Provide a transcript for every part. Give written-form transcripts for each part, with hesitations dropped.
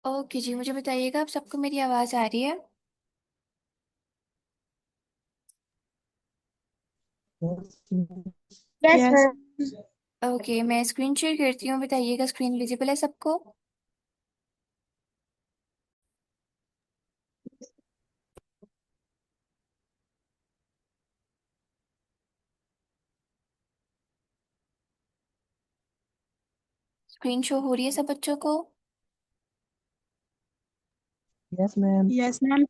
Okay जी, मुझे बताइएगा आप सबको मेरी आवाज़ आ रही है? Yes yes. मैम। ओके, मैं स्क्रीन शेयर करती हूँ, बताइएगा स्क्रीन विजिबल है सबको? स्क्रीन शो हो रही है सब बच्चों को? Yes ma'am. Yes ma'am.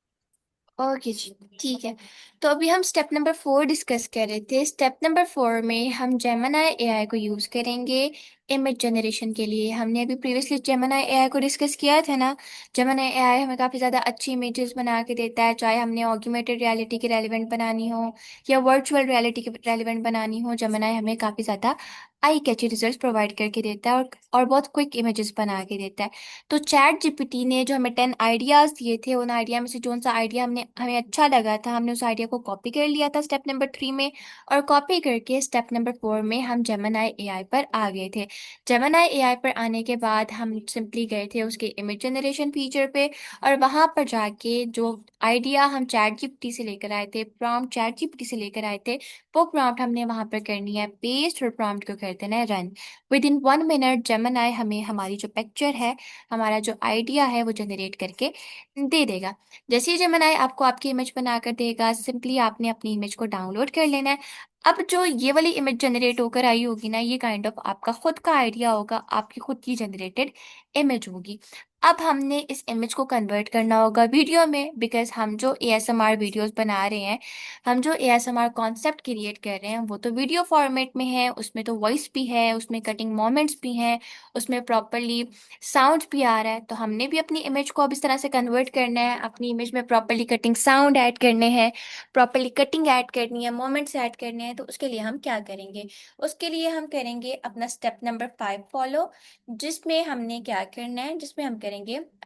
Okay जी, ठीक है। तो अभी हम स्टेप नंबर 4 डिस्कस कर रहे थे। स्टेप नंबर 4 में हम जेमिनी एआई को यूज़ करेंगे इमेज जनरेशन के लिए। हमने अभी प्रीवियसली जेमिनी एआई को डिस्कस किया था ना। जेमिनी एआई हमें काफ़ी ज़्यादा अच्छी इमेजेस बना के देता है, चाहे हमने ऑग्यूमेटेड रियलिटी की रेलिवेंट बनानी हो या वर्चुअल रियलिटी की रेलिवेंट बनानी हो। जेमिनी हमें काफ़ी ज़्यादा आई कैची रिजल्ट प्रोवाइड करके देता है और बहुत क्विक इमेजेस बना के देता है। तो चैट जीपीटी ने जो हमें 10 आइडियाज दिए थे, उन आइडिया में से जो सा आइडिया हमें अच्छा लगा था, हमने उस आइडिया को कॉपी कर लिया था स्टेप नंबर 3 में। और कॉपी करके स्टेप नंबर 4 में हम जेमिनी एआई पर आ गए थे। जेमिनी एआई पर आने के बाद हम सिंपली गए थे उसके इमेज जनरेशन फीचर पे। और वहां पर जाके जो आइडिया हम चैट जीपीटी से लेकर आए थे, प्रॉम्प्ट चैट जीपीटी से लेकर आए थे, वो प्रॉम्प्ट हमने वहां पर करनी है पेस्ट और प्रॉम्प्ट को कर देना है run. With in 1 minute Gemini हमें हमारी जो पिक्चर है, हमारा जो आइडिया है, वो जनरेट करके दे देगा। जैसे ही जेमिनी आपको आपकी इमेज बनाकर देगा, सिंपली आपने अपनी इमेज को डाउनलोड कर लेना है। अब जो ये वाली इमेज जनरेट होकर आई होगी ना, ये काइंड ऑफ आपका खुद का आइडिया होगा, आपकी खुद की जनरेटेड इमेज होगी। अब हमने इस इमेज को कन्वर्ट करना होगा वीडियो में, बिकॉज हम जो एएसएमआर वीडियोस बना रहे हैं, हम जो एएसएमआर कॉन्सेप्ट क्रिएट कर रहे हैं, वो तो वीडियो फॉर्मेट में है। उसमें तो वॉइस भी है, उसमें कटिंग मोमेंट्स भी हैं, उसमें प्रॉपरली साउंड भी आ रहा है। तो हमने भी अपनी इमेज को अब इस तरह से कन्वर्ट करना है, अपनी इमेज में प्रॉपरली कटिंग साउंड ऐड करने हैं, प्रॉपरली कटिंग ऐड करनी है, मोमेंट्स ऐड करने हैं। तो उसके लिए हम क्या करेंगे? उसके लिए हम करेंगे अपना स्टेप नंबर 5 फॉलो, जिसमें हमने क्या करना है, जिसमें हम करेंगे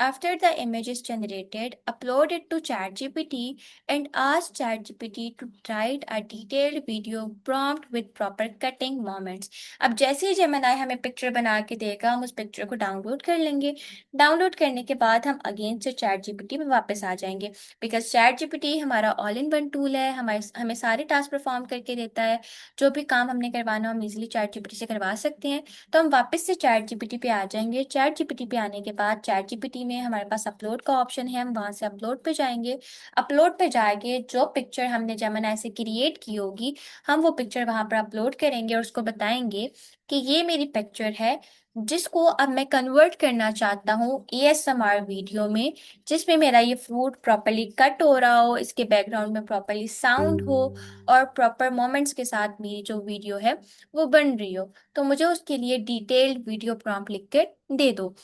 after the image is generated upload it to ChatGPT and ask ChatGPT to write a detailed video prompt with proper cutting moments. अब जैसे ही जेमिनी हमें पिक्चर बना के देगा, हम उस पिक्चर को डाउनलोड कर लेंगे। डाउनलोड करने के बाद हम अगेन से चैट जीपीटी में वापस आ जाएंगे, बिकॉज चैट जीपीटी हमारा ऑल इन वन टूल है, हमारे हमें सारे टास्क परफॉर्म करके देता है। जो भी काम हमने करवाना हो हम इजीली चैट जीपीटी से करवा सकते हैं। तो हम वापस से चैट जीपीटी पे आ जाएंगे। चैट जीपीटी पे आने के बाद चैट जीपीटी में हमारे पास अपलोड का ऑप्शन है, हम वहां से अपलोड पे जाएंगे। अपलोड पे जाएंगे, जो पिक्चर हमने जेमिनी से क्रिएट की होगी, हम वो पिक्चर वहां पर अपलोड करेंगे और उसको बताएंगे कि ये मेरी पिक्चर है, जिसको अब मैं कन्वर्ट करना चाहता हूँ एएसएमआर वीडियो में, जिसमें मेरा ये फ्रूट प्रॉपरली कट हो रहा हो, इसके बैकग्राउंड में प्रॉपरली साउंड हो और प्रॉपर मोमेंट्स के साथ मेरी जो वीडियो है वो बन रही हो। तो मुझे उसके लिए डिटेल्ड वीडियो प्रॉम्प्ट लिख कर दे दो।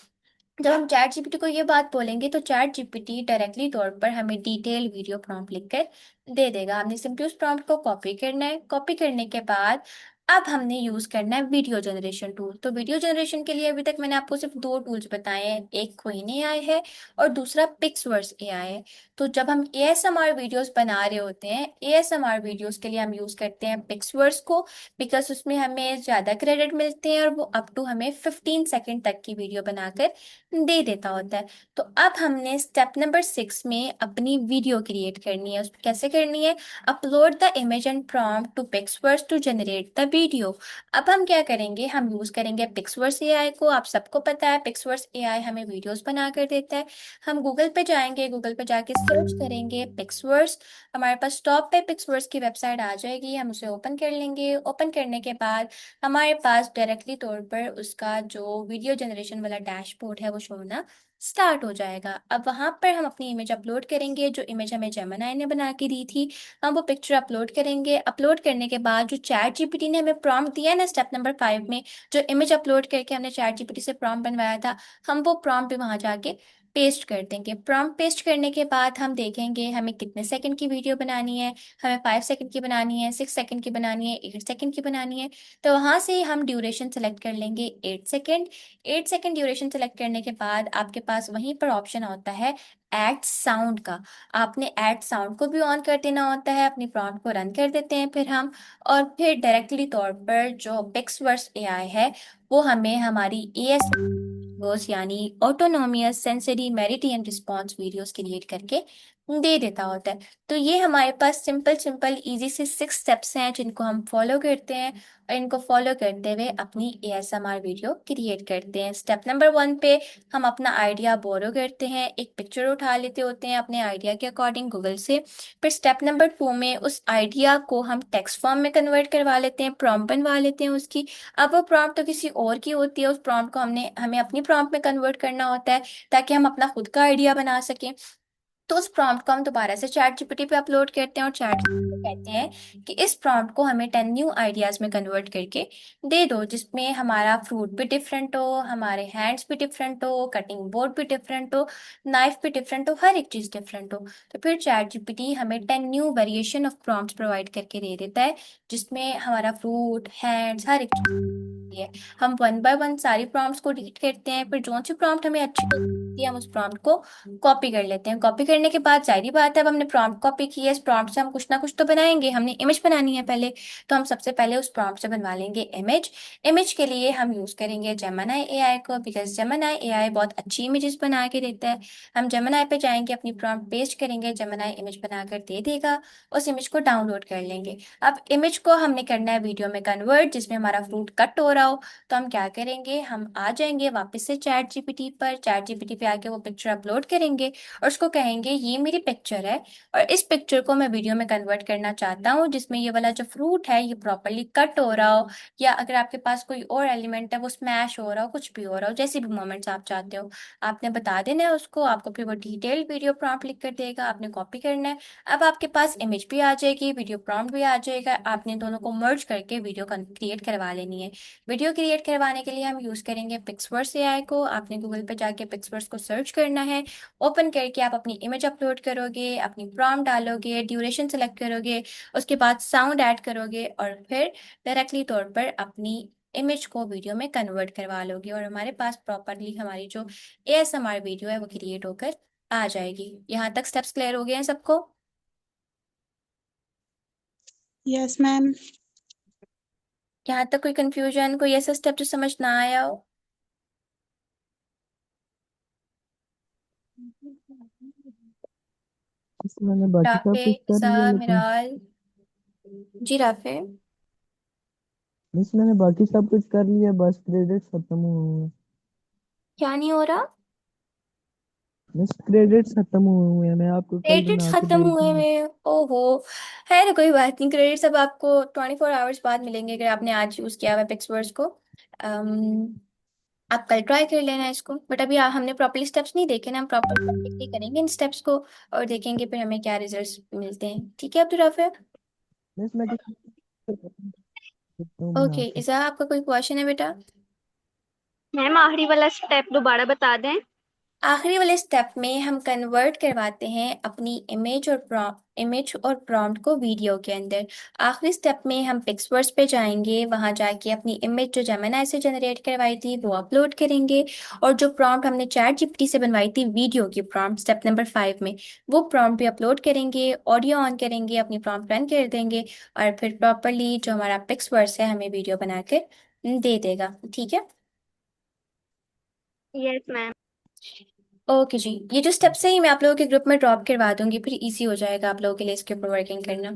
जब हम चैट जीपीटी को ये बात बोलेंगे, तो चैट जीपीटी डायरेक्टली तौर पर हमें डिटेल वीडियो प्रॉम्प्ट लिखकर दे देगा। हमने सिंपली उस प्रॉम्प्ट को कॉपी करना है। कॉपी करने के बाद अब हमने यूज करना है वीडियो जनरेशन टूल। तो वीडियो जनरेशन के लिए अभी तक मैंने आपको सिर्फ दो टूल्स बताए हैं, एक क्वीन एआई है और दूसरा पिक्सवर्स एआई है। तो जब हम एएसएमआर वीडियोस बना रहे होते हैं, एएसएमआर वीडियोस के लिए हम यूज करते हैं पिक्सवर्स को, बिकॉज उसमें हमें ज्यादा क्रेडिट मिलते हैं और वो अप टू हमें 15 सेकेंड तक की वीडियो बनाकर दे देता होता है। तो अब हमने स्टेप नंबर 6 में अपनी वीडियो क्रिएट करनी है। उसको कैसे करनी है? Upload the image and prompt to PixVerse to generate the video. अब हम क्या करेंगे? हम यूज करेंगे पिक्सवर्स एआई को। आप सबको पता है पिक्सवर्स एआई हमें वीडियोस बना कर देता है। हम गूगल पे जाएंगे, गूगल पे जाके सर्च करेंगे पिक्सवर्स। हमारे पास टॉप पे पिक्सवर्स की वेबसाइट आ जाएगी, हम उसे ओपन कर लेंगे। ओपन करने के बाद हमारे पास डायरेक्टली तौर पर उसका जो वीडियो जनरेशन वाला डैशबोर्ड है वो शो होना स्टार्ट हो जाएगा। अब वहां पर हम अपनी इमेज अपलोड करेंगे, जो इमेज हमें जेमिनी ने बना के दी थी। हम वो पिक्चर अपलोड करेंगे। अपलोड करने के बाद जो चैट जीपीटी ने हमें प्रॉम्प्ट दिया है ना स्टेप नंबर 5 में, जो इमेज अपलोड करके हमने चैट जीपीटी से प्रॉम्प्ट बनवाया था, हम वो प्रॉम्प्ट भी वहां जाके पेस्ट कर देंगे। प्रॉम्प्ट पेस्ट करने के बाद हम देखेंगे हमें कितने सेकंड की वीडियो बनानी है। हमें 5 सेकंड की बनानी है, 6 सेकंड की बनानी है, 8 सेकंड की बनानी है। तो वहां से हम ड्यूरेशन सेलेक्ट कर लेंगे 8 सेकंड। 8 सेकंड ड्यूरेशन सेलेक्ट करने के बाद आपके पास वहीं पर ऑप्शन होता है ऐड साउंड का। आपने ऐड साउंड को भी ऑन कर देना होता है। अपनी प्रॉम्प्ट को रन कर देते हैं फिर हम, और फिर डायरेक्टली तौर पर जो पिक्सवर्स एआई है वो हमें हमारी एएस वीडियोस यानी autonomous sensory meridian response videos create करके दे देता होता है। तो ये हमारे पास सिंपल सिंपल इजी से 6 स्टेप्स हैं जिनको हम फॉलो करते हैं, और इनको फॉलो करते हुए अपनी एएसएमआर वीडियो क्रिएट करते हैं। स्टेप नंबर 1 पे हम अपना आइडिया बोरो करते हैं, एक पिक्चर उठा लेते होते हैं अपने आइडिया के अकॉर्डिंग गूगल से। फिर स्टेप नंबर 2 में उस आइडिया को हम टेक्स्ट फॉर्म में कन्वर्ट करवा लेते हैं, प्रॉम्प्ट बनवा लेते हैं उसकी। अब वो प्रॉम्प्ट तो किसी और की होती है, उस प्रॉम्प्ट को हमें अपनी प्रॉम्प्ट में कन्वर्ट करना होता है ताकि हम अपना खुद का आइडिया बना सकें। तो उस प्रॉम्प्ट को हम दोबारा से चैट जीपीटी पे अपलोड करते हैं और चैट को कहते हैं कि इस प्रॉम्प्ट को हमें 10 न्यू आइडियाज में कन्वर्ट करके दे दो, जिसमें हमारा फ्रूट भी डिफरेंट हो, हमारे हैंड्स भी डिफरेंट हो, कटिंग बोर्ड भी डिफरेंट हो, नाइफ भी डिफरेंट हो, हर एक चीज डिफरेंट हो। तो फिर चैट जीपीटी हमें 10 new variation of prompts provide करके दे देता है, जिसमें हमारा फ्रूट, हैंड्स, हर एक चीज है। हम 1 बाय 1 सारी प्रॉम्प्ट्स को डिलीट करते हैं, फिर जो सी प्रॉम्प्ट हमें अच्छी लगती है हम उस प्रॉम्प्ट को कॉपी कर लेते हैं। कॉपी करने के बाद जाहिर सी बात है, अब हमने प्रॉम्प्ट कॉपी की है, इस प्रॉम्प्ट से हम कुछ ना कुछ तो बनाएंगे, हमने इमेज बनानी है पहले। तो हम सबसे पहले उस प्रॉम्प्ट से बनवा लेंगे इमेज। इमेज के लिए हम यूज करेंगे जेमिनी एआई को, बिकॉज जेमिनी एआई बहुत अच्छी इमेजेस बना के देता है। हम जेमिनी पे जाएंगे, अपनी प्रॉम्प्ट पेस्ट करेंगे, जेमिनी इमेज बनाकर दे देगा। उस इमेज को डाउनलोड कर लेंगे। अब इमेज को हमने करना है वीडियो में कन्वर्ट, जिसमें हमारा फ्रूट कट हो रहा हो। तो हम क्या करेंगे, हम आ जाएंगे वापस से चैट जीपीटी पर, चैट जीपीटी पे आके वो पिक्चर अपलोड करेंगे और उसको कहेंगे ये मेरी पिक्चर है, और इस पिक्चर को मैं वीडियो में कन्वर्ट करना चाहता हूँ, जिसमें ये वाला जो फ्रूट है ये प्रॉपरली कट हो रहा हो, या अगर आपके पास कोई और एलिमेंट है वो स्मैश हो रहा हो, कुछ भी हो रहा हो, जैसे भी मोमेंट्स आप चाहते हो आपने बता देना है उसको। आपको फिर वो डिटेल्ड वीडियो प्रॉम्प्ट लिख कर देगा, आपने कॉपी करना है। अब आपके पास इमेज भी आ जाएगी, वीडियो प्रॉम्प्ट भी आ जाएगा, आपने दोनों को मर्ज करके वीडियो क्रिएट करवा लेनी है। वीडियो क्रिएट करवाने के लिए हम यूज करेंगे पिक्सवर्स एआई को। आपने गूगल पे जाके पिक्सवर्स को सर्च करना है, ओपन करके आप अपनी इमेज अपलोड करोगे, अपनी प्रॉम्प्ट डालोगे, ड्यूरेशन सेलेक्ट करोगे, उसके बाद साउंड ऐड करोगे, और फिर डायरेक्टली तौर पर अपनी इमेज को वीडियो में कन्वर्ट करवा लोगे, और हमारे पास प्रॉपरली हमारी जो एएसएमआर वीडियो है वो क्रिएट होकर आ जाएगी। यहाँ तक स्टेप्स क्लियर हो गए हैं सबको? Yes ma'am. यहाँ तक कोई कंफ्यूजन, कोई ऐसा स्टेप जो समझ ना आया हो? बस मैंने बाकी सब राफे, कुछ कर इसा, लिया लेकिन मिराल। जी राफे। बस मैंने बाकी सब कुछ कर लिया, बस क्रेडिट्स खत्म हुए हैं। क्या नहीं हो रहा? बस क्रेडिट्स खत्म हुए हैं, मैं आपको कल क्रेडिट्स बना के खत्म भेज हुए दूंगा। में? ओहो। है ना, कोई बात नहीं, क्रेडिट्स अब आपको 24 आवर्स बाद मिलेंगे अगर आपने आज यूज किया हुआ है पिक्सवर्स को। आप कल ट्राई कर लेना इसको, बट अभी हमने प्रॉपरली स्टेप्स नहीं देखे ना, हम प्रॉपरली करेंगे इन स्टेप्स को और देखेंगे फिर हमें क्या रिजल्ट्स मिलते हैं। ठीक है अब्दुल राफे? बस मैं किसी बना ओके के। इज़ा, आपका कोई क्वेश्चन है बेटा? मैम आखिरी वाला स्टेप दोबारा बता दें। आखिरी वाले स्टेप में हम कन्वर्ट करवाते हैं अपनी इमेज और प्रॉम्प्ट को वीडियो के अंदर। आखिरी स्टेप में हम पिक्सवर्स पे जाएंगे, वहां जाके अपनी इमेज जो जेमिनी से जनरेट करवाई थी वो अपलोड करेंगे, और जो प्रॉम्प्ट हमने चैट जीपीटी से बनवाई थी वीडियो की प्रॉम्प्ट स्टेप नंबर 5 में, वो प्रॉम्प्ट भी अपलोड करेंगे, ऑडियो ऑन करेंगे, अपनी प्रॉम्प्ट रन कर देंगे, और फिर प्रॉपरली जो हमारा पिक्सवर्स है हमें वीडियो बनाकर दे देगा। ठीक है? Yes ma'am. ओके जी, ये जो स्टेप्स है ये मैं आप लोगों के ग्रुप में ड्रॉप करवा दूंगी, फिर इजी हो जाएगा आप लोगों के लिए इसके ऊपर वर्किंग करना।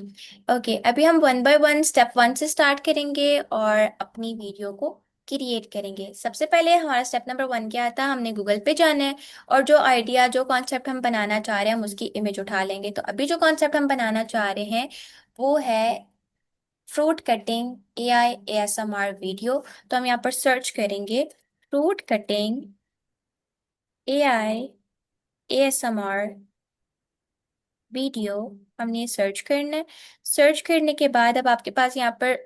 ओके, अभी हम 1 बाय 1 स्टेप 1 से स्टार्ट करेंगे और अपनी वीडियो को क्रिएट करेंगे। सबसे पहले हमारा स्टेप नंबर 1 क्या था, हमने गूगल पे जाना है और जो आइडिया जो कॉन्सेप्ट हम बनाना चाह रहे हैं हम उसकी इमेज उठा लेंगे। तो अभी जो कॉन्सेप्ट हम बनाना चाह रहे हैं वो है fruit cutting AI ASMR video. तो हम यहाँ पर सर्च करेंगे fruit cutting AI ASMR video. हमने सर्च करना है। सर्च करने के बाद अब आपके पास यहाँ पर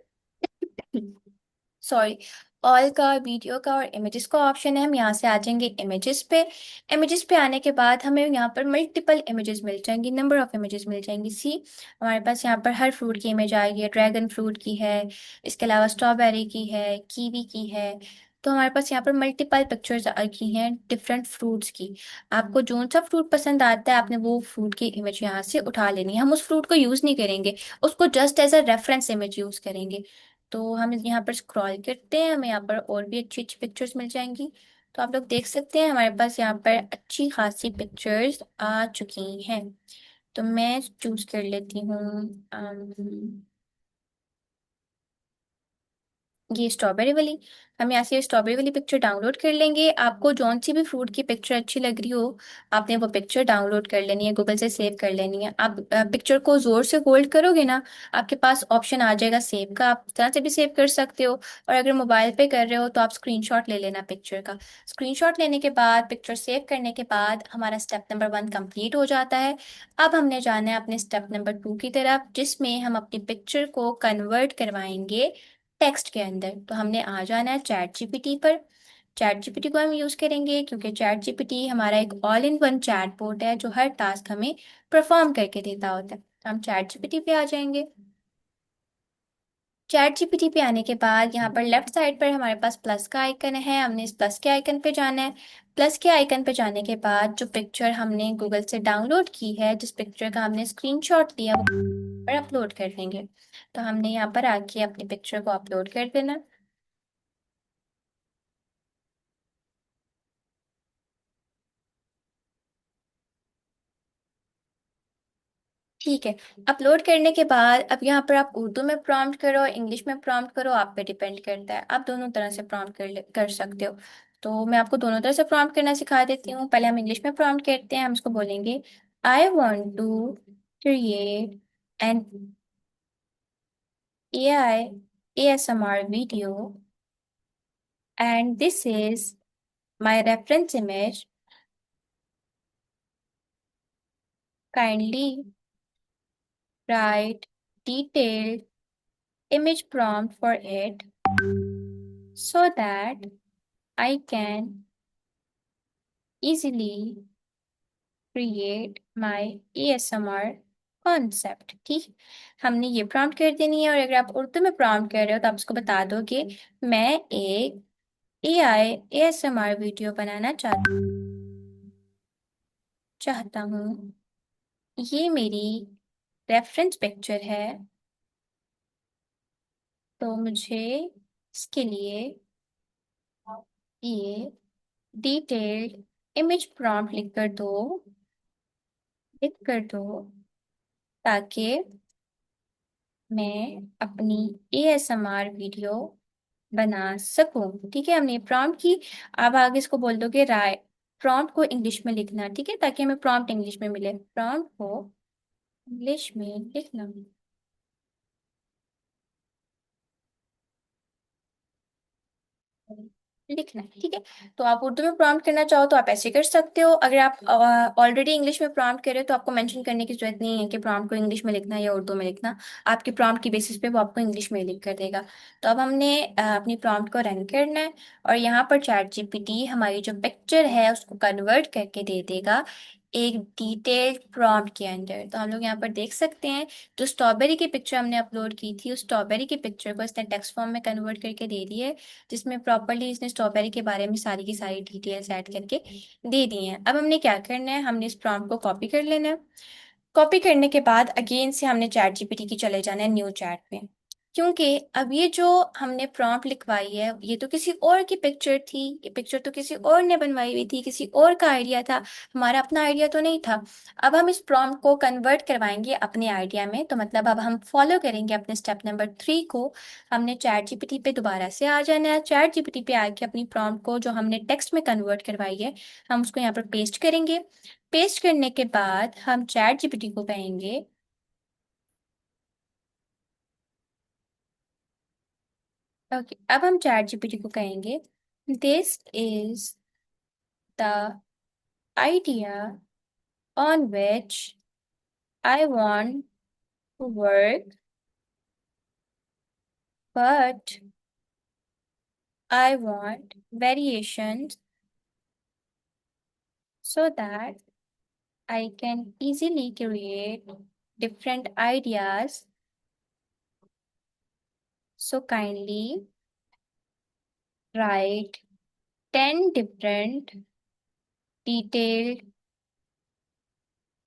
सॉरी, ऑल का, वीडियो का और इमेजेस का ऑप्शन है। हम यहाँ से आ जाएंगे इमेजेस पे। इमेजेस पे आने के बाद हमें यहाँ पर मल्टीपल इमेजेस मिल जाएंगी, नंबर ऑफ इमेजेस मिल जाएंगी। सी, हमारे पास यहाँ पर हर फ्रूट की इमेज आ गई है, ड्रैगन फ्रूट की है, इसके अलावा स्ट्रॉबेरी की है, कीवी की है। तो हमारे पास यहाँ पर मल्टीपल पिक्चर्स आ गई हैं डिफरेंट फ्रूट्स की। आपको जो सा फ्रूट पसंद आता है आपने वो फ्रूट की इमेज यहाँ से उठा लेनी है। हम उस फ्रूट को यूज़ नहीं करेंगे, उसको just as a reference image use करेंगे। तो हम यहाँ पर स्क्रॉल करते हैं, हमें यहाँ पर और भी अच्छी अच्छी पिक्चर्स मिल जाएंगी। तो आप लोग देख सकते हैं हमारे पास यहाँ पर अच्छी खासी पिक्चर्स आ चुकी हैं। तो मैं चूज कर लेती हूँ ये स्ट्रॉबेरी वाली। हम यहाँ से स्ट्रॉबेरी वाली पिक्चर डाउनलोड कर लेंगे। आपको जौन सी भी फ्रूट की पिक्चर अच्छी लग रही हो, आपने वो पिक्चर डाउनलोड कर लेनी है, गूगल से सेव कर लेनी है। आप पिक्चर को जोर से होल्ड करोगे ना, आपके पास ऑप्शन आ जाएगा सेव का, आप इस तरह से भी सेव कर सकते हो। और अगर मोबाइल पे कर रहे हो तो आप स्क्रीनशॉट ले लेना पिक्चर का। स्क्रीनशॉट लेने के बाद, पिक्चर सेव करने के बाद हमारा स्टेप नंबर 1 कंप्लीट हो जाता है। अब हमने जाना है अपने स्टेप नंबर 2 की तरफ, जिसमें हम अपनी पिक्चर को कन्वर्ट करवाएंगे टेक्स्ट के अंदर। तो हमने आ जाना है चैट जीपीटी पर। चैट जीपीटी को हम यूज करेंगे क्योंकि चैट जीपीटी हमारा एक all in one chat bot है जो हर टास्क हमें परफॉर्म करके देता होता है। तो हम चैट जीपीटी पे आ जाएंगे। चैट जीपीटी पे आने के बाद यहाँ पर लेफ्ट साइड पर हमारे पास प्लस का आइकन है, हमने इस प्लस के आइकन पे जाना है। प्लस के आइकन पे जाने के बाद जो पिक्चर हमने गूगल से डाउनलोड की है, जिस पिक्चर का हमने स्क्रीनशॉट लिया, वो पर अपलोड कर देंगे। तो हमने यहाँ पर आके अपनी पिक्चर को अपलोड कर देना। ठीक है। अपलोड करने के बाद अब यहाँ पर आप उर्दू में प्रॉम्प्ट करो, इंग्लिश में प्रॉम्प्ट करो, आप पे डिपेंड करता है। आप दोनों तरह से प्रॉम्प्ट कर सकते हो। तो मैं आपको दोनों तरह से प्रॉम्प्ट करना सिखा देती हूँ। पहले हम इंग्लिश में प्रॉम्प्ट करते हैं। हम इसको बोलेंगे I want to create an AI ASMR video and this is my reference image. Kindly write detailed image prompt for it so that I can easily create my ASMR concept. ठीक, हमने ये prompt कर देनी है। और अगर आप उर्दू में प्रॉम्प्ट कर रहे हो तो आप उसको बता दो कि मैं एक AI ASMR वीडियो बनाना चाहता हूँ। ये मेरी रेफरेंस पिक्चर है, तो मुझे इसके लिए ये डिटेल्ड इमेज प्रॉम्प्ट लिख कर दो ताकि मैं अपनी ASMR वीडियो बना सकूं। ठीक है, हमने प्रॉम्प्ट की। अब आगे इसको बोल दो कि राय प्रॉम्प्ट को इंग्लिश में लिखना। ठीक है, ताकि हमें प्रॉम्प्ट इंग्लिश में मिले। प्रॉम्प्ट को इंग्लिश में लिखना। लिखना है। ठीक है, तो आप उर्दू में प्रॉम्प्ट करना चाहो तो आप ऐसे कर सकते हो। अगर आप ऑलरेडी इंग्लिश में प्रॉम्प्ट कर रहे हो तो आपको मेंशन करने की जरूरत नहीं है कि प्रॉम्प्ट को इंग्लिश में लिखना है या उर्दू में लिखना। आपके प्रॉम्प्ट की बेसिस पे वो आपको इंग्लिश में लिख कर देगा। तो अब हमने अपनी प्रॉम्प्ट को रन करना है और यहाँ पर चैट जीपीटी हमारी जो पिक्चर है उसको कन्वर्ट करके दे देगा एक डिटेल्ड प्रॉम्प्ट के अंदर। तो हम लोग यहाँ पर देख सकते हैं, जो स्ट्रॉबेरी की पिक्चर हमने अपलोड की थी, उस स्ट्रॉबेरी की पिक्चर को इसने टेक्स्ट फॉर्म में कन्वर्ट करके दे दी है, जिसमें प्रॉपरली इसने स्ट्रॉबेरी के बारे में सारी की सारी डिटेल्स ऐड करके दे दी हैं। अब हमने क्या करना है, हमने इस प्रॉम्प्ट को कॉपी कर लेना है। कॉपी करने के बाद अगेन से हमने चैट जीपीटी की चले जाना है न्यू चैट पे। क्योंकि अब ये जो हमने प्रॉम्प्ट लिखवाई है ये तो किसी और की पिक्चर थी, ये पिक्चर तो किसी और ने बनवाई हुई थी, किसी और का आइडिया था, हमारा अपना आइडिया तो नहीं था। अब हम इस प्रॉम्प्ट को कन्वर्ट करवाएंगे अपने आइडिया में। तो मतलब अब हम फॉलो करेंगे अपने स्टेप नंबर 3 को। हमने चैट जीपीटी पे दोबारा से आ जाना है। चैट जीपीटी पे आके अपनी प्रॉम्प्ट को जो हमने टेक्स्ट में कन्वर्ट करवाई है, हम उसको यहाँ पर पेस्ट करेंगे। पेस्ट करने के बाद हम चैट जीपीटी को कहेंगे, ओके, अब हम चैट जीपीटी को कहेंगे this is the idea on which I want to work but I want variations so that I can easily create different ideas. So kindly write 10 different detailed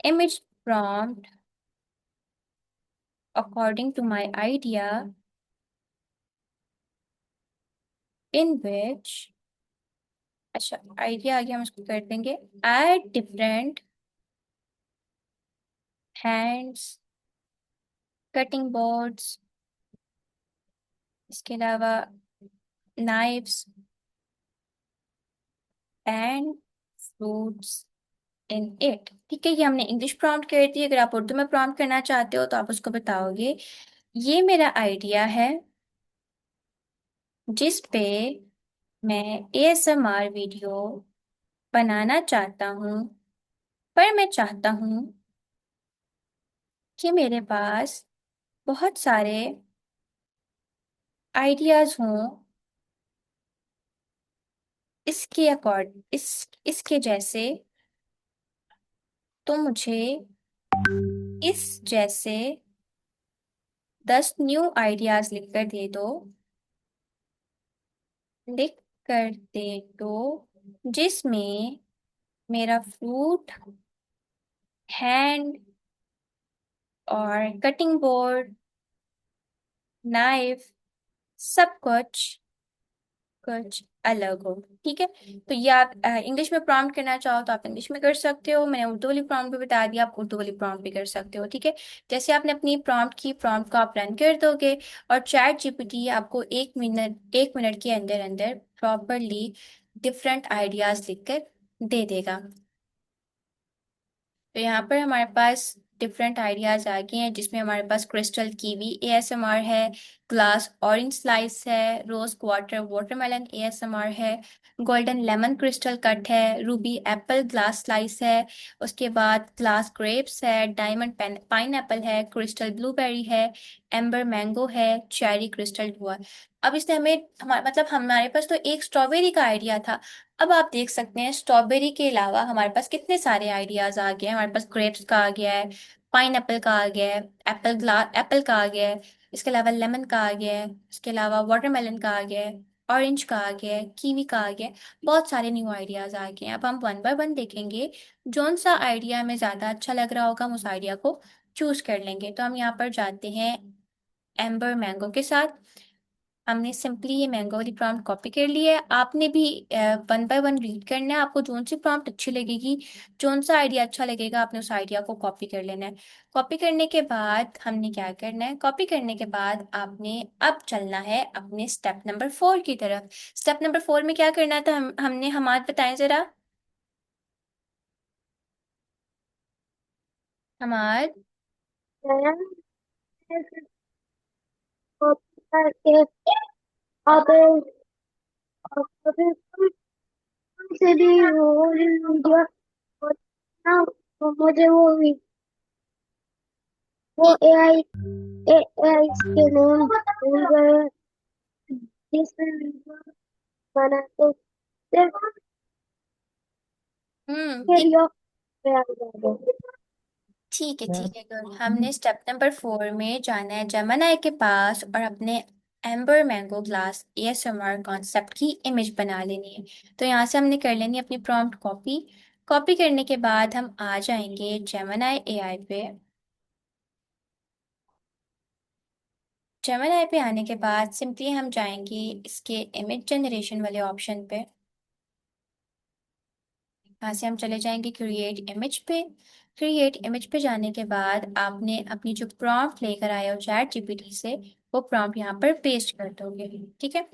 image prompt according to my idea, in which अच्छा, idea आ गया, हम इसको कर देंगे at different hands cutting boards, इसके अलावा knifes and fruits in it. ठीक है, ये हमने इंग्लिश प्रॉम्प्ट कर दी। अगर आप उर्दू में प्रॉम्प्ट करना चाहते हो तो आप उसको बताओगे, ये मेरा आइडिया है जिस पे मैं एएसएमआर वीडियो बनाना चाहता हूँ, पर मैं चाहता हूँ कि मेरे पास बहुत सारे आइडियाज हों इसके इसके जैसे, तो मुझे इस जैसे 10 न्यू आइडियाज लिख कर दे दो, जिसमें मेरा फ्रूट हैंड और कटिंग बोर्ड नाइफ सब कुछ कुछ अलग हो। ठीक है, तो ये आप इंग्लिश में प्रॉम्प्ट करना चाहो तो आप इंग्लिश में कर सकते हो। मैंने उर्दू वाली प्रॉम्प्ट भी बता दिया, आप उर्दू वाली प्रॉम्प्ट भी कर सकते हो। ठीक है, जैसे आपने अपनी प्रॉम्प्ट की, प्रॉम्प्ट को आप रन कर दोगे और चैट जीपीटी आपको 1 मिनट के अंदर अंदर प्रॉपरली डिफरेंट आइडियाज लिखकर दे देगा। तो यहाँ पर हमारे पास डिफरेंट आइडियाज आ गए हैं, जिसमें हमारे पास क्रिस्टल कीवी एएसएमआर है, ग्लास ऑरेंज स्लाइस है, रोज क्वार्टर वाटरमेलन एएसएमआर है, गोल्डन लेमन क्रिस्टल कट है, रूबी एप्पल ग्लास स्लाइस है, उसके बाद ग्लास ग्रेप्स है, डायमंड पाइन एप्पल है, क्रिस्टल ब्लूबेरी है, एम्बर मैंगो है, चेरी क्रिस्टल हुआ। अब इसने मतलब हमारे पास तो एक स्ट्रॉबेरी का आइडिया था। अब आप देख सकते हैं स्ट्रॉबेरी के अलावा हमारे पास कितने सारे आइडियाज आ गए हैं। हमारे पास ग्रेप्स का आ गया है, पाइन एप्पल का आ गया है, एप्पल का आ गया है, इसके अलावा लेमन का आ गया है, इसके अलावा वाटरमेलन का आ गया है, ऑरेंज का आ गया है, कीवी का आ गया है। बहुत सारे न्यू आइडियाज आ गए हैं। अब हम वन बाय वन देखेंगे, कौन सा आइडिया हमें ज्यादा अच्छा लग रहा होगा हम उस आइडिया को चूज कर लेंगे। तो हम यहाँ पर जाते हैं एम्बर मैंगो के साथ। हमने सिंपली ये मैंगो वाली प्रॉम्प्ट कॉपी कर ली है। आपने भी वन बाय वन रीड करना है। आपको जोन सी प्रॉम्प्ट अच्छी लगेगी, जोन सा आइडिया अच्छा लगेगा, आपने उस आइडिया को कॉपी कर लेना है। कॉपी करने के बाद हमने क्या करना है, कॉपी करने के बाद आपने अब चलना है अपने स्टेप नंबर 4 की तरफ। स्टेप नंबर 4 में क्या करना था, हमने हमारे बताएं जरा। हमार अब से भी वो वीडियो ना, तो मुझे वो एआई के नेम भूल गए, जिसमें वीडियो बनाते सिर्फ ठीक वीडियो पे आ जाएगा। ठीक है मैं ठीक है गुड। हमने स्टेप नंबर 4 में जाना है जमनाई के पास और अपने amber mango glass ASMR concept की इमेज बना लेनी है। तो यहाँ से हमने कर लेनी है अपनी प्रॉम्प्ट कॉपी। कॉपी करने के बाद हम आ जाएंगे जेमिनी एआई पे। जेमिनी पे आने के बाद सिंपली हम जाएंगे इसके इमेज जनरेशन वाले ऑप्शन पे। यहाँ से हम चले जाएंगे क्रिएट इमेज पे। क्रिएट इमेज पे जाने के बाद आपने अपनी जो प्रॉम्प्ट लेकर आए हो चैट जीपीटी से, वो प्रॉम्प्ट यहाँ पर पेस्ट कर दोगे। ठीक है,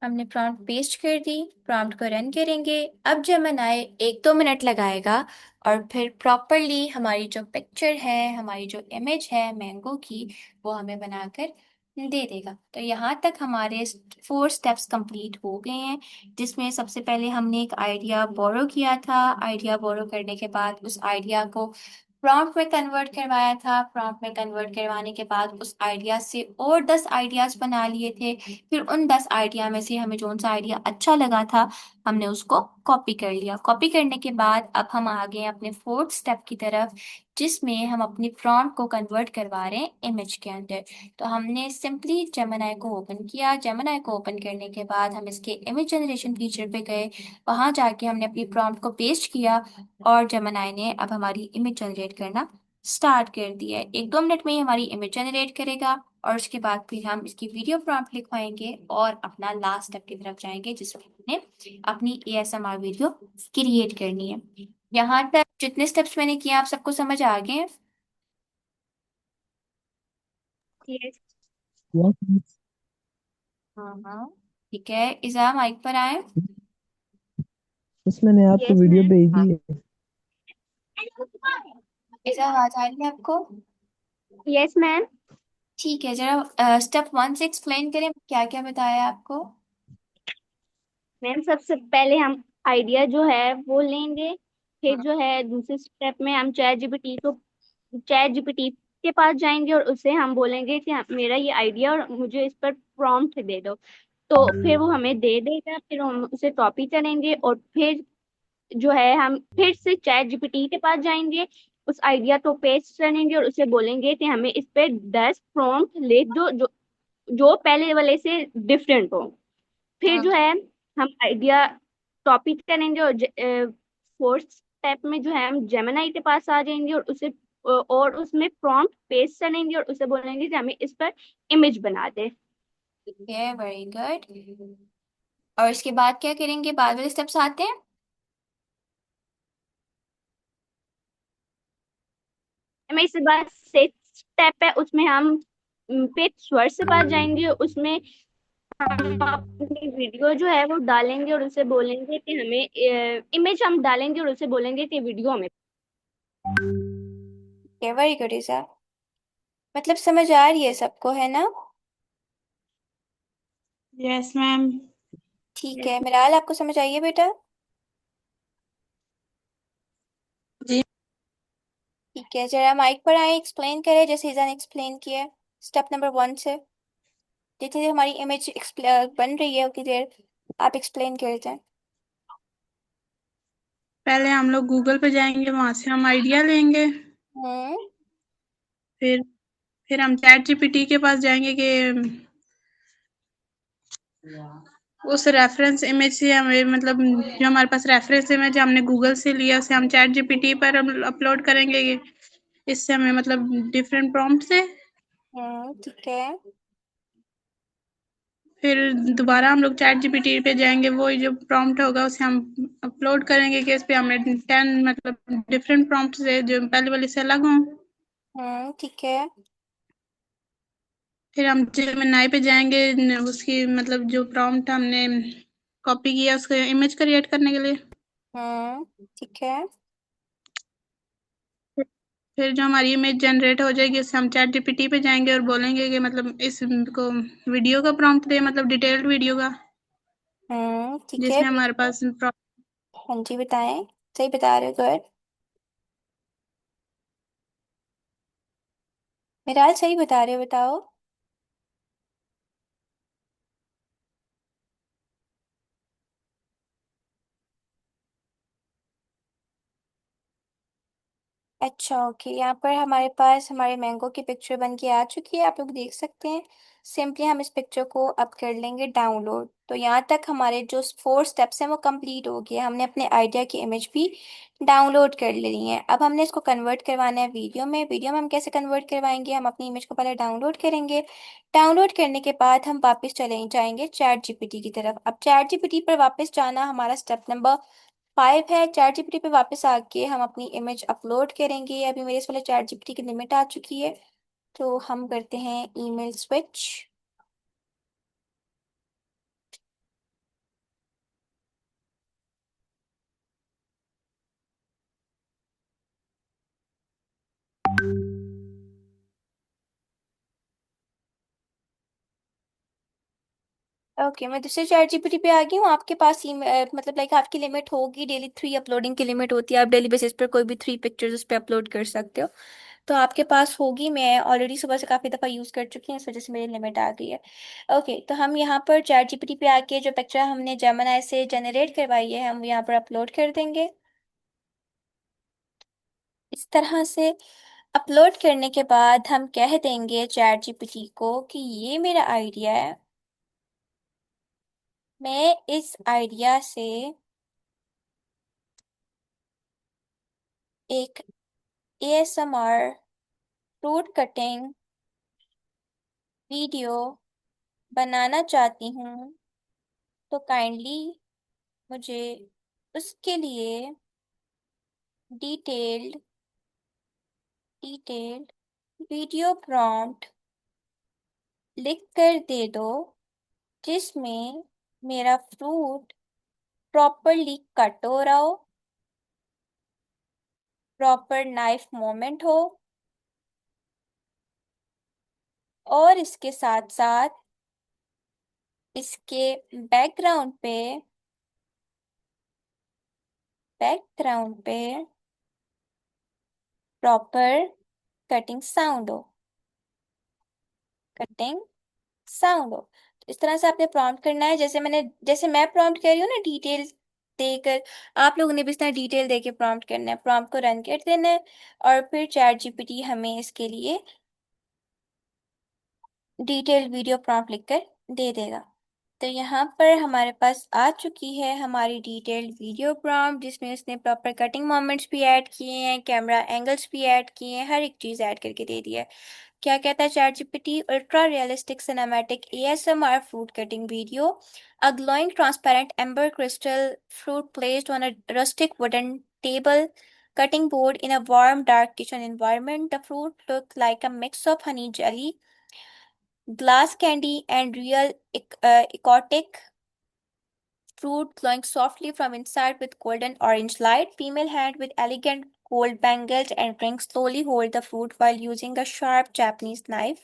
हमने प्रॉम्प्ट पेस्ट कर दी। प्रॉम्प्ट को रन करेंगे। अब जेमिनी 1-2 मिनट लगाएगा और फिर प्रॉपरली हमारी जो पिक्चर है, हमारी जो इमेज है मैंगो की, वो हमें बनाकर दे देगा। तो यहाँ तक हमारे 4 स्टेप्स कंप्लीट हो गए हैं, जिसमें सबसे पहले हमने एक आइडिया बोरो किया था। आइडिया बोरो करने के बाद उस आइडिया को प्रॉम्प्ट में कन्वर्ट करवाया था। प्रॉम्प्ट में कन्वर्ट करवाने के बाद उस आइडिया से और 10 आइडियाज बना लिए थे। फिर उन 10 आइडिया में से हमें जोन सा आइडिया अच्छा लगा था, हमने उसको कॉपी कर लिया। कॉपी करने के बाद अब हम आ गए अपने 4th स्टेप की तरफ, जिसमें हम अपनी प्रॉम्प्ट को कन्वर्ट करवा रहे हैं इमेज के अंदर। तो हमने सिंपली जेमिनी को ओपन किया। जेमिनी को ओपन करने के बाद हम इसके इमेज जनरेशन फीचर पे गए। वहां जाके हमने अपनी प्रॉम्प्ट को पेस्ट किया और जेमिनी ने अब हमारी इमेज जनरेट करना स्टार्ट कर दिया है। 1-2 मिनट में ही हमारी इमेज जनरेट करेगा और उसके बाद फिर हम इसकी वीडियो प्रॉम्प्ट लिखवाएंगे और अपना लास्ट स्टेप की तरफ जाएंगे जिसमें हमने अपनी एएसएमआर वीडियो क्रिएट करनी है। यहाँ तक जितने स्टेप्स मैंने किए आप सबको समझ आ गए हैं? यस। यस। हाँ हाँ, ठीक है। इज़ा माइक पर आए। बस मैंने आपको यस वीडियो मैम। भेजी है। इज़ा आवाज आ रही है आपको? Yes ma'am. ठीक है, जरा स्टेप 1 से एक्सप्लेन करें क्या क्या बताया आपको। मैम सबसे पहले हम आइडिया जो है वो लेंगे। फिर हाँ। जो है दूसरे स्टेप में हम चैट जीपीटी के पास जाएंगे और उससे हम बोलेंगे कि मेरा ये आइडिया और मुझे इस पर प्रॉम्प्ट दे दो। तो फिर वो हमें दे देगा, फिर हम उसे कॉपी करेंगे और फिर जो है हम फिर से चैट जीपीटी के पास जाएंगे, उस आइडिया को पेस्ट करेंगे और उसे बोलेंगे कि हमें इस पे 10 प्रॉम्प्ट लिख दो जो जो पहले वाले से डिफरेंट हो। फिर हाँ। जो है हम आइडिया कॉपी करेंगे और फोर्थ स्टेप में जो है हम जेमिनाई के पास आ जाएंगे और उसे और उसमें प्रॉम्प्ट पेस्ट करेंगे और उसे बोलेंगे कि हमें इस पर इमेज बना दे। ठीक है, वेरी गुड। और इसके बाद क्या करेंगे, बाद वाले स्टेप्स आते हैं। हमें इसके बाद सिक्स स्टेप है, उसमें हम पे स्वर से पास जाएंगे, उसमें हम अपनी वीडियो जो है वो डालेंगे और उसे बोलेंगे कि हमें इमेज हम डालेंगे और उसे बोलेंगे कि वीडियो हमें। ठीक है, वेरी गुड ईसा। मतलब समझ आ रही है सबको, है ना? Yes ma'am. ठीक है, मिराल आपको समझ आई है बेटा? जी। ठीक है, जरा माइक पर आए, एक्सप्लेन करें जैसे ईजा ने एक्सप्लेन किया स्टेप नंबर 1 से। जितनी देर हमारी इमेज बन रही है उतनी देर आप एक्सप्लेन कर दें। पहले हम लोग गूगल पे जाएंगे, वहां से हम आइडिया लेंगे। हम्म। फिर फिर हम चैट जीपीटी के पास जाएंगे कि उस रेफरेंस इमेज से हमें मतलब जो हमारे पास रेफरेंस इमेज हमने गूगल से लिया उसे हम चैट जीपीटी पर अपलोड करेंगे कि इससे हमें मतलब डिफरेंट प्रॉम्प्ट से। ठीक है। फिर दोबारा हम लोग चैट जीपीटी पे जाएंगे, वो जो प्रॉम्प्ट होगा उसे हम अपलोड करेंगे कि इस पे हमें 10 मतलब डिफरेंट प्रॉम्प्ट से जो पहले वाले से अलग हों। ठीक है। फिर हम जेमिनाई पे जाएंगे, उसकी मतलब जो प्रॉम्प्ट हमने कॉपी किया उसका इमेज क्रिएट करने के लिए। ठीक है। फिर जो हमारी इमेज जनरेट हो जाएगी उससे हम चैट जीपीटी पे जाएंगे और बोलेंगे कि मतलब इसको वीडियो का प्रॉम्प्ट दे, मतलब डिटेल्ड वीडियो का, ठीक है, जिसमें हमारे पास हाँ जी बताएं। सही बता रहे हो, गुड। मिराल सही बता रहे हो, बताओ। अच्छा ओके, यहाँ पर हमारे पास हमारे मैंगो की पिक्चर बन के आ चुकी है, आप लोग देख सकते हैं। सिंपली हम इस पिक्चर को अब कर लेंगे डाउनलोड। तो यहाँ तक हमारे जो 4 स्टेप्स हैं वो कंप्लीट हो गए, हमने अपने आइडिया की इमेज भी डाउनलोड कर ली है। अब हमने इसको कन्वर्ट करवाना है वीडियो में हम कैसे कन्वर्ट करवाएंगे, हम अपनी इमेज को पहले डाउनलोड करेंगे। डाउनलोड करने के बाद हम वापस चले जाएंगे चैट जीपीटी की तरफ। अब चैट जीपीटी पर वापस जाना हमारा स्टेप नंबर 5 है। चैट जीपीटी पे वापस आके हम अपनी इमेज अपलोड करेंगे। अभी मेरे इस वाले चैट जीपीटी की लिमिट आ चुकी है, तो हम करते हैं ईमेल स्विच। ओके, मैं दूसरे चैट जीपीटी पे आ गई हूँ। आपके पास मतलब लाइक आपकी लिमिट होगी, डेली 3 अपलोडिंग की लिमिट होती है। आप डेली बेसिस पर कोई भी 3 पिक्चर्स उस पर अपलोड कर सकते हो। तो आपके पास होगी, मैं ऑलरेडी सुबह से काफ़ी दफ़ा यूज़ कर चुकी हूँ, इस वजह से मेरी लिमिट आ गई है। ओके, तो हम यहाँ पर चैट जीपीटी पे आके जो पिक्चर हमने जेमिनी से जनरेट करवाई है हम यहाँ पर अपलोड कर देंगे। इस तरह से अपलोड करने के बाद हम कह देंगे चैट जीपीटी को कि ये मेरा आइडिया है, मैं इस आइडिया से एक एएसएमआर फ्रूट कटिंग वीडियो बनाना चाहती हूँ, तो काइंडली मुझे उसके लिए डिटेल्ड डिटेल्ड वीडियो प्रॉम्प्ट लिख कर दे दो, जिसमें मेरा फ्रूट प्रॉपरली कट हो रहा हो, प्रॉपर नाइफ मोमेंट हो, और इसके साथ साथ इसके बैकग्राउंड पे बैकग्राउंड पे प्रॉपर कटिंग साउंड हो, कटिंग साउंड हो। तो इस तरह से आपने प्रॉम्प्ट करना है, जैसे मैं प्रॉम्प्ट कर रही हूँ ना डिटेल देकर, आप लोगों ने भी इस तरह डिटेल देके प्रॉम्प्ट करना है, प्रॉम्प्ट को रन कर देना है, और फिर चैट जीपीटी हमें इसके लिए डिटेल वीडियो प्रॉम्प्ट लिखकर दे देगा। तो यहाँ पर हमारे पास आ चुकी है हमारी डिटेल्ड वीडियो प्रॉम्प्ट, जिसमें उसने प्रॉपर कटिंग मोमेंट्स भी ऐड किए हैं, कैमरा एंगल्स भी ऐड किए हैं, हर एक चीज़ ऐड करके दे दिया है। क्या कहता है chat GPT? Ultra realistic cinematic ASMR fruit cutting video, a glowing transparent amber crystal fruit placed on a rustic wooden table cutting board in a warm dark kitchen environment. The fruit looked like a mix of honey jelly, glass candy, and real exotic fruit glowing softly from inside with golden orange light. Female hand with elegant gold bangles and rings slowly hold the fruit while using a sharp Japanese knife.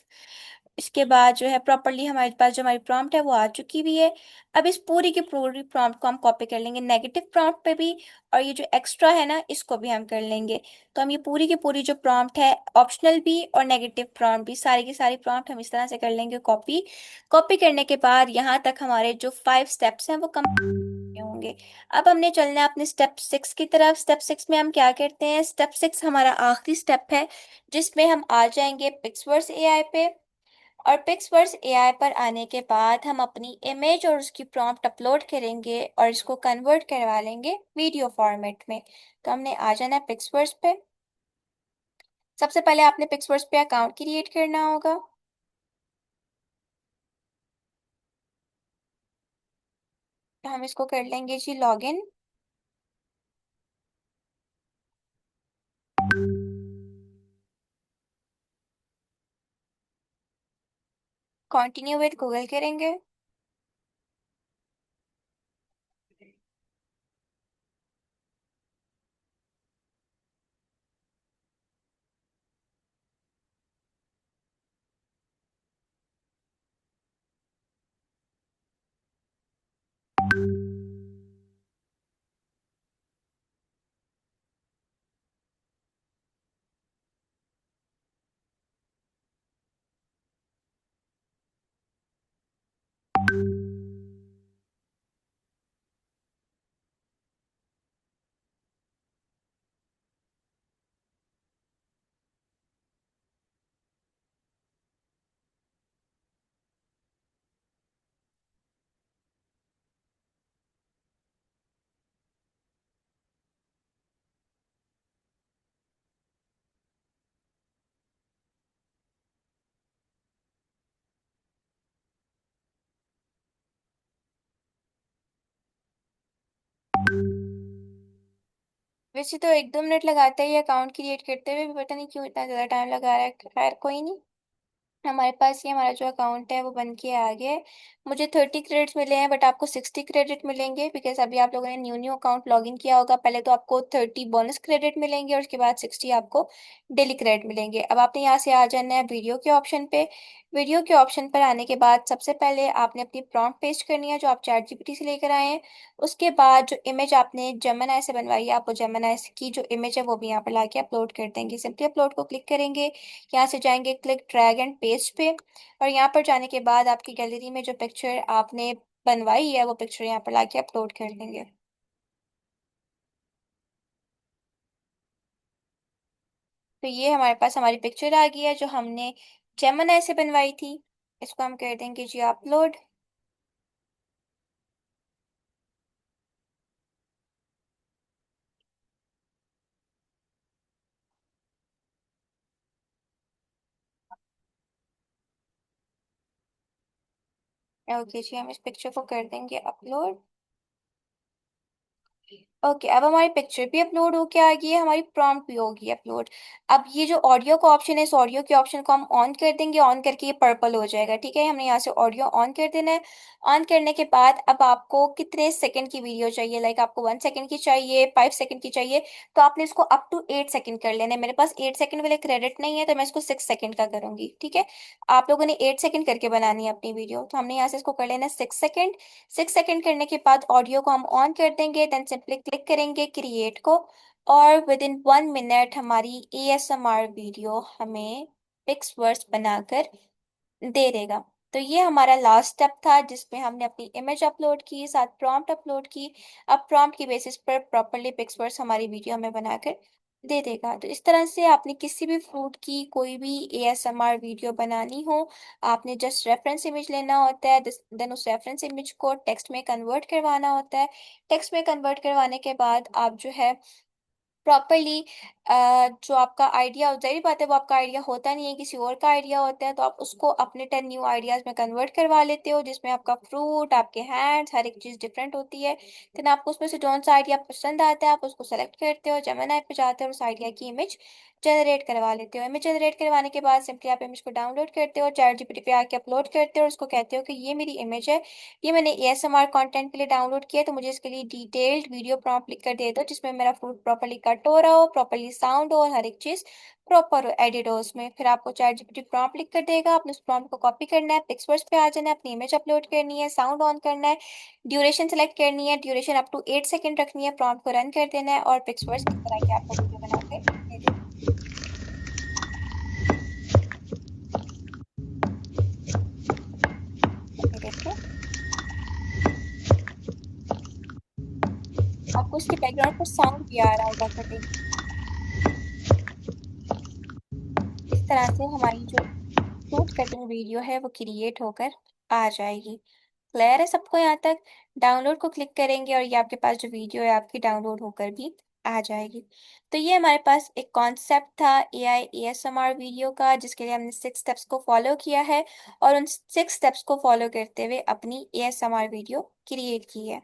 इसके बाद जो है properly हमारे पास जो हमारी prompt है वो आ चुकी भी है। अब इस पूरी की पूरी प्रॉम्प्ट को हम कॉपी कर लेंगे नेगेटिव प्रॉम्प्ट पे भी, और ये जो एक्स्ट्रा है ना इसको भी हम कर लेंगे। तो हम ये पूरी की पूरी जो प्रॉम्प्ट है, ऑप्शनल भी और नेगेटिव प्रॉम्प्ट भी, सारी की सारी प्रॉम्प्ट हम इस तरह से कर लेंगे कॉपी। कॉपी करने के बाद यहाँ तक हमारे जो 5 स्टेप्स हैं वो कंप्लीट होंगे। अब हमने चलना है अपने स्टेप 6 की तरफ। स्टेप 6 में हम क्या करते हैं? स्टेप 6 हमारा आखिरी स्टेप है, जिसमें हम आ जाएंगे पिक्सवर्स एआई पे, और पिक्सवर्स एआई पर आने के बाद हम अपनी इमेज और उसकी प्रॉम्प्ट अपलोड करेंगे और इसको कन्वर्ट करवा लेंगे वीडियो फॉर्मेट में। तो हमने आ जाना है पिक्सवर्स पे। सबसे पहले आपने पिक्सवर्स पे अकाउंट क्रिएट करना होगा। तो हम इसको कर लेंगे जी लॉगिन। कंटिन्यू विद गूगल करेंगे। वैसे तो 1-2 मिनट लगाता है ये अकाउंट क्रिएट करते हुए भी, पता नहीं क्यों इतना ज़्यादा टाइम लगा रहा है। खैर कोई नहीं, हमारे पास ये हमारा जो अकाउंट है वो बन के आ गया है। मुझे 30 क्रेडिट्स मिले हैं, बट आपको 60 क्रेडिट मिलेंगे, बिकॉज अभी आप लोगों ने न्यू न्यू अकाउंट लॉगिन किया होगा। पहले तो आपको 30 बोनस क्रेडिट मिलेंगे और उसके बाद 60 आपको डेली क्रेडिट मिलेंगे। अब आपने यहाँ से आ जाना है वीडियो के ऑप्शन पे। वीडियो के ऑप्शन पर आने के बाद सबसे पहले आपने अपनी प्रॉम्प्ट पेस्ट करनी है जो आप चैट जीपीटी से लेकर आए हैं। उसके बाद जो इमेज आपने जेमिनी से बनवाई है, आप वो जेमिनी की जो इमेज है वो भी यहाँ पर लाके अपलोड कर देंगे। सिंपली अपलोड को क्लिक करेंगे, यहाँ से जाएंगे क्लिक ड्रैग एंड पेस्ट पे, और यहाँ पर जाने के बाद आपकी गैलरी में जो पिक्चर आपने बनवाई है वो पिक्चर यहाँ पर लाके अपलोड कर देंगे। तो ये हमारे पास हमारी पिक्चर आ गई है जो हमने जेमिनी से बनवाई थी। इसको हम कर देंगे जी अपलोड। ओके जी, हम इस पिक्चर को कर देंगे अपलोड। ओके, अब हमारी पिक्चर भी अपलोड होके आ गई है, हमारी प्रॉम्प्ट भी होगी अपलोड। अब ये जो ऑडियो का ऑप्शन है, इस ऑडियो के ऑप्शन को हम ऑन कर देंगे। ऑन करके ये पर्पल हो जाएगा, ठीक है। हमने यहाँ से ऑडियो ऑन कर देना है। ऑन करने के बाद अब आपको कितने सेकंड की वीडियो चाहिए, लाइक आपको 1 सेकंड की चाहिए, 5 सेकंड की चाहिए, तो आपने इसको अप टू 8 सेकंड कर लेना है। मेरे पास 8 सेकंड वाले क्रेडिट नहीं है, तो मैं इसको 6 सेकंड का करूंगी, ठीक है। आप लोगों ने 8 सेकंड करके बनानी है अपनी वीडियो, तो हमने यहाँ से इसको कर लेना है 6 सेकंड। 6 सेकंड करने के बाद ऑडियो को हम ऑन कर देंगे, देन सिंपली क्लिक करेंगे क्रिएट को, और विद इन 1 मिनट हमारी एएसएमआर वीडियो हमें पिक्स वर्ड्स बनाकर दे देगा। तो ये हमारा लास्ट स्टेप था, जिसमें हमने अपनी इमेज अपलोड की, साथ प्रॉम्प्ट अपलोड की। अब प्रॉम्प्ट की बेसिस पर प्रॉपरली पिक्सवर्ड्स हमारी वीडियो हमें बनाकर दे देगा। तो इस तरह से आपने किसी भी फ्रूट की कोई भी एएसएमआर वीडियो बनानी हो, आपने जस्ट रेफरेंस इमेज लेना होता है, देन उस रेफरेंस इमेज को टेक्स्ट में कन्वर्ट करवाना होता है। टेक्स्ट में कन्वर्ट करवाने के बाद आप जो है प्रॉपरली जो आपका आइडिया, जाहिर बात है वो आपका आइडिया होता नहीं है, किसी और का आइडिया होता है, तो आप उसको अपने 10 न्यू आइडियाज में कन्वर्ट करवा लेते हो, जिसमें आपका फ्रूट, आपके हैंड्स, हर एक चीज़ डिफरेंट होती है। देन आपको उसमें से जौन सा आइडिया पसंद आता है, आप उसको सेलेक्ट करते हो, जेमिनी पे जाते हो और उस आइडिया की इमेज जनरेट करवा लेते हो। इमेज जनरेट करवाने के बाद सिंपली आप इमेज को डाउनलोड करते हो, चैट जीपीटी पे आके अपलोड करते हो और उसको कहते हो कि ये मेरी इमेज है, ये मैंने एएसएमआर कंटेंट के लिए डाउनलोड किया है, तो मुझे इसके लिए डिटेल्ड वीडियो प्रॉम्प्ट लिख कर दे दो, जिसमें मेरा फूड प्रॉपरली कट हो रहा हो, प्रॉपरली साउंड हो और हर एक चीज प्रॉपर एडिट हो उसमें। फिर आपको चैट जीपीटी प्रॉम्प्ट लिख कर देगा, आपने उस प्रॉम्प्ट को कॉपी करना है, पिक्सवर्ड्स पे आ जाना है, अपनी इमेज अपलोड करनी है, साउंड ऑन करना है, ड्यूरेशन सेलेक्ट करनी है, ड्यूरेशन अप टू 8 सेकंड रखनी है, प्रॉम्प्ट को रन कर देना है और पिक्सवर्ड्स इस तरह के आपको वीडियो बना के दे देगा। ये देखो, आपको इसके बैकग्राउंड पर साउंड भी आ रहा होगा कटिंग। इस तरह से हमारी जो फ्रूट कटिंग वीडियो है वो क्रिएट होकर आ जाएगी। क्लियर है सबको यहाँ तक? डाउनलोड को क्लिक करेंगे और ये आपके पास जो वीडियो है आपकी डाउनलोड होकर भी आ जाएगी। तो ये हमारे पास एक कॉन्सेप्ट था एआई एएसएमआर वीडियो का, जिसके लिए हमने 6 स्टेप्स को फॉलो किया है और उन 6 स्टेप्स को फॉलो करते हुए अपनी एएसएमआर वीडियो क्रिएट की है।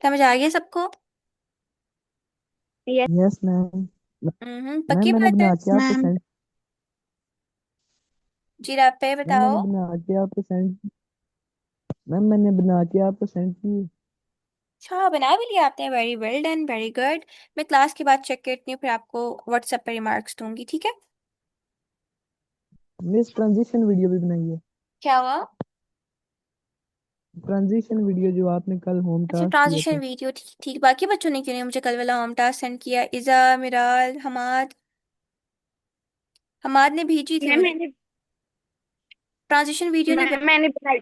समझ आ गया सबको? Yes yes ma'am. मैम पक्की मैंने बात है? बना के आपको मैम। सेंड जी रापे मैम मैंने बताओ। बना के आपको सेंड मैम मैंने बना के आपको सेंड की। अच्छा, बना भी लिया आपने, very well done, very good. मैं क्लास के बाद चेक करती हूँ, फिर आपको व्हाट्सएप पे रिमार्क्स दूंगी, ठीक है। मिस ट्रांजिशन वीडियो भी बनाई है। क्या हुआ? ट्रांजिशन वीडियो जो आपने कल होम अच्छा, टास्क किए ट्रांजिशन थे। वीडियो, ठीक ठीक। बाकी बच्चों ने क्यों नहीं मुझे कल वाला होम टास्क सेंड किया? इज़ा, मिराल, हमाद, हमाद ने भेजी थी मैम मुझे मैंने ट्रांजिशन वीडियो ने मैम मैंने बनाई।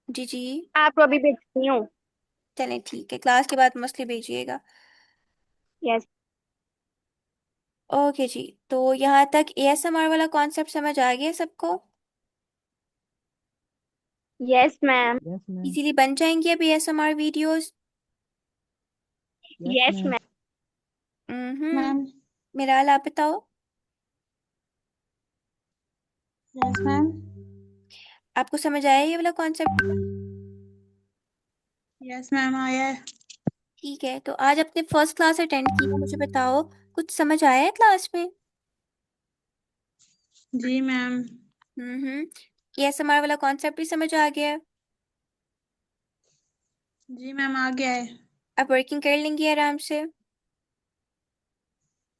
जी जी। आपको अभी भेजती हूँ। चलें ठीक है, क्लास के बाद मछली भेजिएगा। यस ओके जी, तो यहाँ तक एएसएमआर वाला कॉन्सेप्ट समझ आ गया सबको? Yes ma'am. Yes ma'am. Easily बन जाएंगी अब ASMR videos? Yes yes ma'am. Ma'am. Hmm. Ma'am. Miral आप बताओ। Yes ma'am. आपको समझ आया ये वाला कॉन्सेप्ट? यस मैम आया है। ठीक है, तो आज अपने फर्स्ट क्लास अटेंड की है, मुझे बताओ कुछ समझ आया है क्लास में? जी मैम। एएसएमआर वाला कॉन्सेप्ट भी समझ आ गया है? जी मैम आ गया है। अब वर्किंग कर लेंगी आराम से?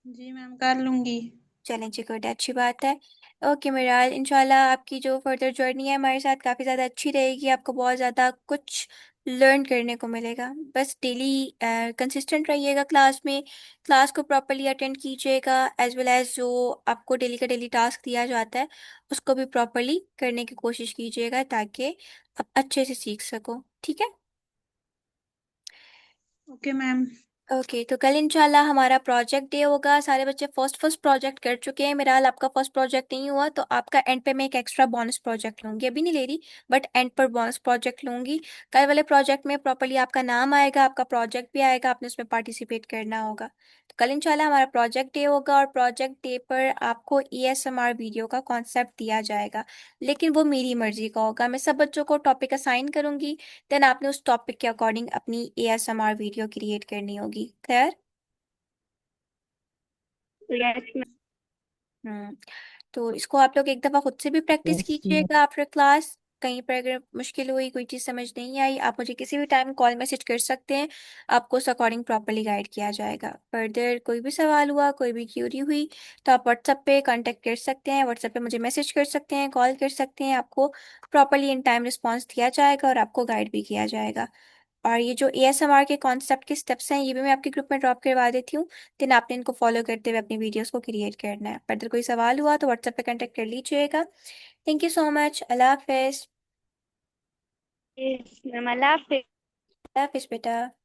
जी मैम कर लूंगी। चलें जी, गुड, अच्छी बात है। ओके मिराल, इंशाल्लाह आपकी जो फर्दर जर्नी है हमारे साथ काफ़ी ज़्यादा अच्छी रहेगी, आपको बहुत ज़्यादा कुछ लर्न करने को मिलेगा। बस डेली कंसिस्टेंट रहिएगा क्लास में, क्लास को प्रॉपरली अटेंड कीजिएगा, एज वेल एज जो आपको डेली का डेली टास्क दिया जाता है उसको भी प्रॉपरली करने की कोशिश कीजिएगा, ताकि आप अच्छे से सीख सको, ठीक है। Okay ma'am. ओके, तो कल इंशाल्लाह हमारा प्रोजेक्ट डे होगा। सारे बच्चे फर्स्ट फर्स्ट प्रोजेक्ट कर चुके हैं। मेरा हाल आपका फर्स्ट प्रोजेक्ट नहीं हुआ, तो आपका एंड पे मैं एक एक्स्ट्रा बोनस प्रोजेक्ट लूंगी। अभी नहीं ले रही, बट एंड पर बोनस प्रोजेक्ट लूंगी। कल वाले प्रोजेक्ट में प्रॉपरली आपका नाम आएगा, आपका प्रोजेक्ट भी आएगा, आपने उसमें पार्टिसिपेट करना होगा। तो कल इंशाल्लाह हमारा प्रोजेक्ट डे होगा, और प्रोजेक्ट डे पर आपको ASMR वीडियो का कॉन्सेप्ट दिया जाएगा, लेकिन वो मेरी मर्जी का होगा। मैं सब बच्चों को टॉपिक असाइन करूंगी, देन आपने उस टॉपिक के अकॉर्डिंग अपनी ASMR वीडियो क्रिएट करनी होगी। क्लियर? Yes ma'am. हम्म। तो इसको आप लोग एक दफ़ा खुद से भी प्रैक्टिस यस मैम। कीजिएगा आफ्टर क्लास। कहीं पर अगर मुश्किल हुई, कोई चीज़ समझ नहीं आई, आप मुझे किसी भी टाइम कॉल मैसेज कर सकते हैं। आपको उस अकॉर्डिंग प्रॉपरली गाइड किया जाएगा। फर्दर कोई भी सवाल हुआ, कोई भी क्यूरी हुई, तो आप व्हाट्सएप पे कांटेक्ट कर सकते हैं, व्हाट्सएप पे मुझे मैसेज कर सकते हैं, कॉल कर सकते हैं। आपको प्रॉपरली इन टाइम रिस्पॉन्स दिया जाएगा और आपको गाइड भी किया जाएगा। और ये जो ASMR के कॉन्सेप्ट के स्टेप्स हैं, ये भी मैं आपके ग्रुप में ड्रॉप करवा देती हूँ। देन आपने इनको फॉलो करते हुए अपनी वीडियोस को क्रिएट करना है। फर्दर कोई सवाल हुआ तो व्हाट्सएप पे कांटेक्ट कर लीजिएगा। Thank you so much. अल्लाह हाफिज़। यस मैम, अल्लाह हाफिज़। अल्लाह हाफिज़ बेटा।